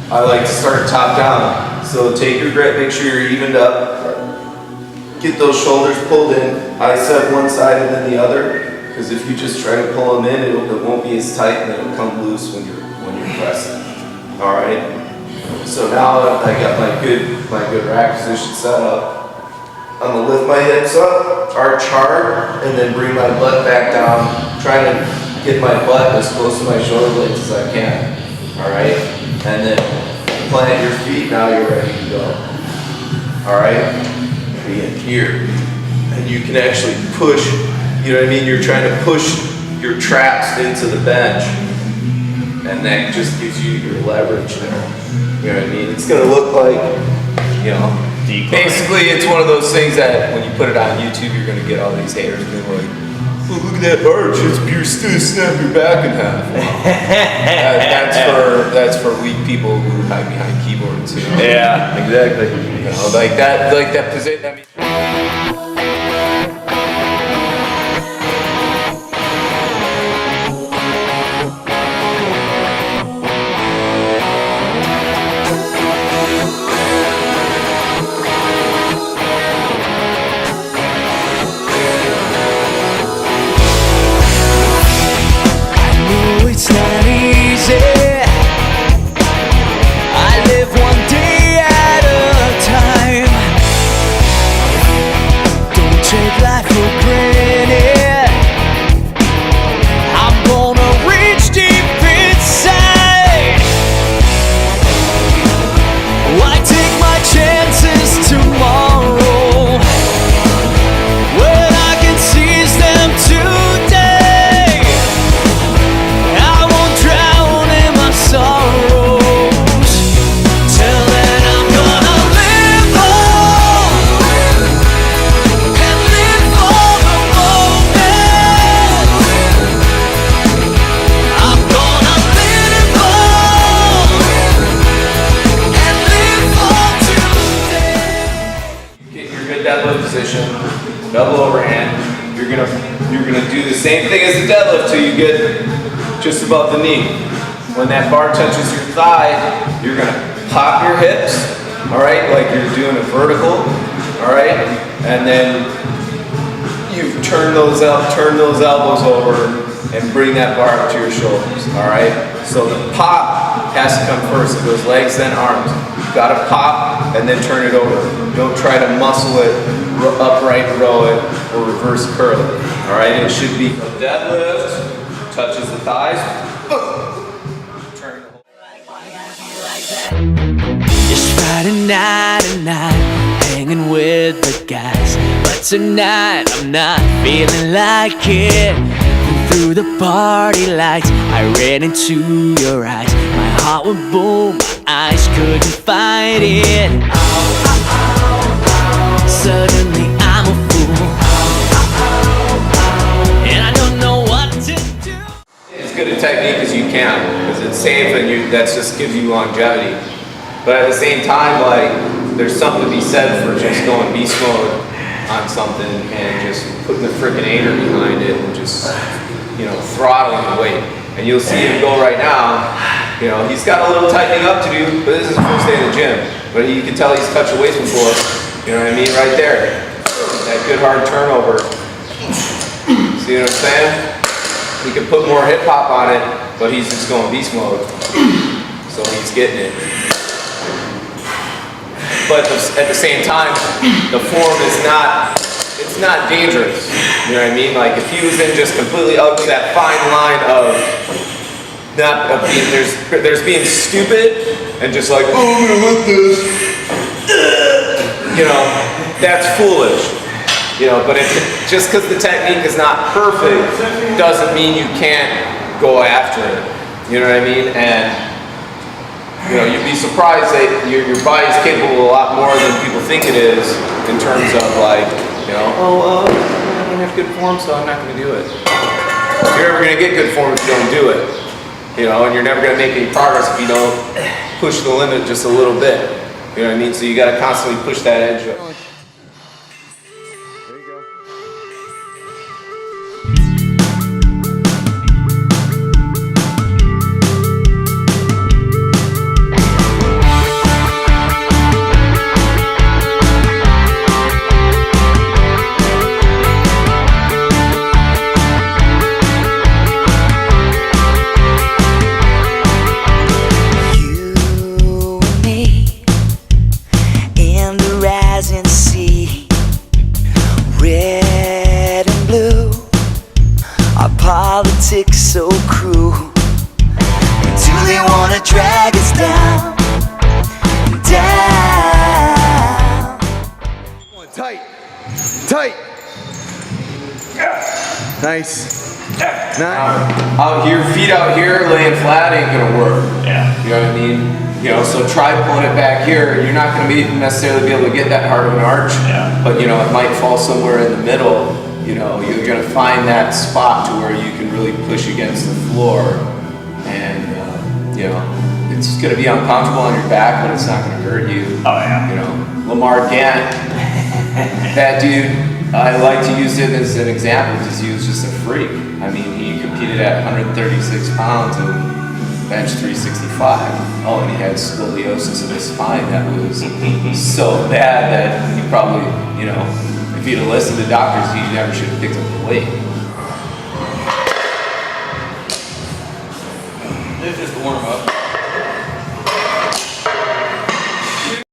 I like to start top down. So take your grip, make sure you're evened up. Get those shoulders pulled in. I set one side and then the other. Because if you just try to pull them in, it won't be as tight and it'll come loose when you're pressing. All right. So now I got my good rack position set up. I'm gonna lift my hips up, arch hard, and then bring my butt back down. Trying to get my butt as close to my shoulder blades as I can. All right. And then plant your feet, now you're ready to go. All right? Be in here. And you can actually push, you know what I mean? You're trying to push your traps into the bench. And that just gives you your leverage there. You know what I mean? It's gonna look like, you know, basically it's one of those things that when you put it on YouTube, you're gonna get all these haters being like, oh, look at that arch, you're still snap your back in half. That's for weak people who hide behind keyboards. You know? Yeah, exactly. You know, like that position. I mean, it's not easy. I live one day at a time. Don't take life for granted. I'm gonna reach deep inside. Why take my chances tomorrow when I can seize them today? Sorrows, till then I'm gonna live on and live for the moment. I'm gonna live on and live for today. get your good deadlift position, double overhand. You're gonna do the same thing as the deadlift till you get just above the knee. When that bar touches your thigh, you're gonna pop your hips, all right, like you're doing a vertical, all right, and then you turn those elbows over and bring that bar up to your shoulders, all right. So the pop has to come first. It goes legs, then arms. You gotta pop and then turn it over. Don't try to muscle it, upright row it, or reverse curl it, all right. It should be a deadlift, touches the thighs. Just Friday night and night, hanging with the guys. But tonight I'm not feeling like it. And through the party lights, I ran into your eyes. My heart went boom, my eyes couldn't fight it. Suddenly I'm a fool, and I don't know what to do. As good a technique as you can, because it's safe and that just gives you longevity. But at the same time, like, there's something to be said for just going beast mode on something and just putting the frickin' aider behind it and just, you know, throttling the weight. And you'll see him go right now, you know, he's got a little tightening up to do, but this is his first day in the gym. But you can tell he's touched the weights before, you know what I mean, right there. That good hard turnover. See what I'm saying? He could put more hip hop on it, but he's just going beast mode. So he's getting it. But at the same time, the form is it's not dangerous. You know what I mean? Like if he was in just completely up to that fine line of not of being, there's being stupid and just like, oh, I'm gonna lift this. You know, that's foolish. You know, but just because the technique is not perfect doesn't mean you can't go after it. You know what I mean? And you know, you'd be surprised that your body's capable of a lot more than people think it is in terms of like, you know, I don't have good form, so I'm not going to do it. You're never going to get good form if you don't do it. You know, and you're never gonna make any progress if you don't push the limit just a little bit. You know what I mean? So you gotta constantly push that edge up. Politics so cruel. Do they wanna drag us down, down? Tight, tight. Nice. Nice. Out here, feet out here, laying flat ain't gonna work. Yeah. You know what I mean? You know, so try pulling it back here. You're not gonna necessarily be able to get that hard of an arch. Yeah. But you know, it might fall somewhere in the middle. You know, you're gonna find that spot to where you can really push against the floor, and you know, it's gonna be uncomfortable on your back, but it's not gonna hurt you. Oh yeah. You know, Lamar Gant, that dude, I like to use it as an example because he was just a freak. I mean, he competed at 136 pounds and bench 365. Oh, and he had scoliosis in his spine that was so bad that he probably, you know, if he'd have listened to doctors, he never should have picked up the weight. This is just warm up.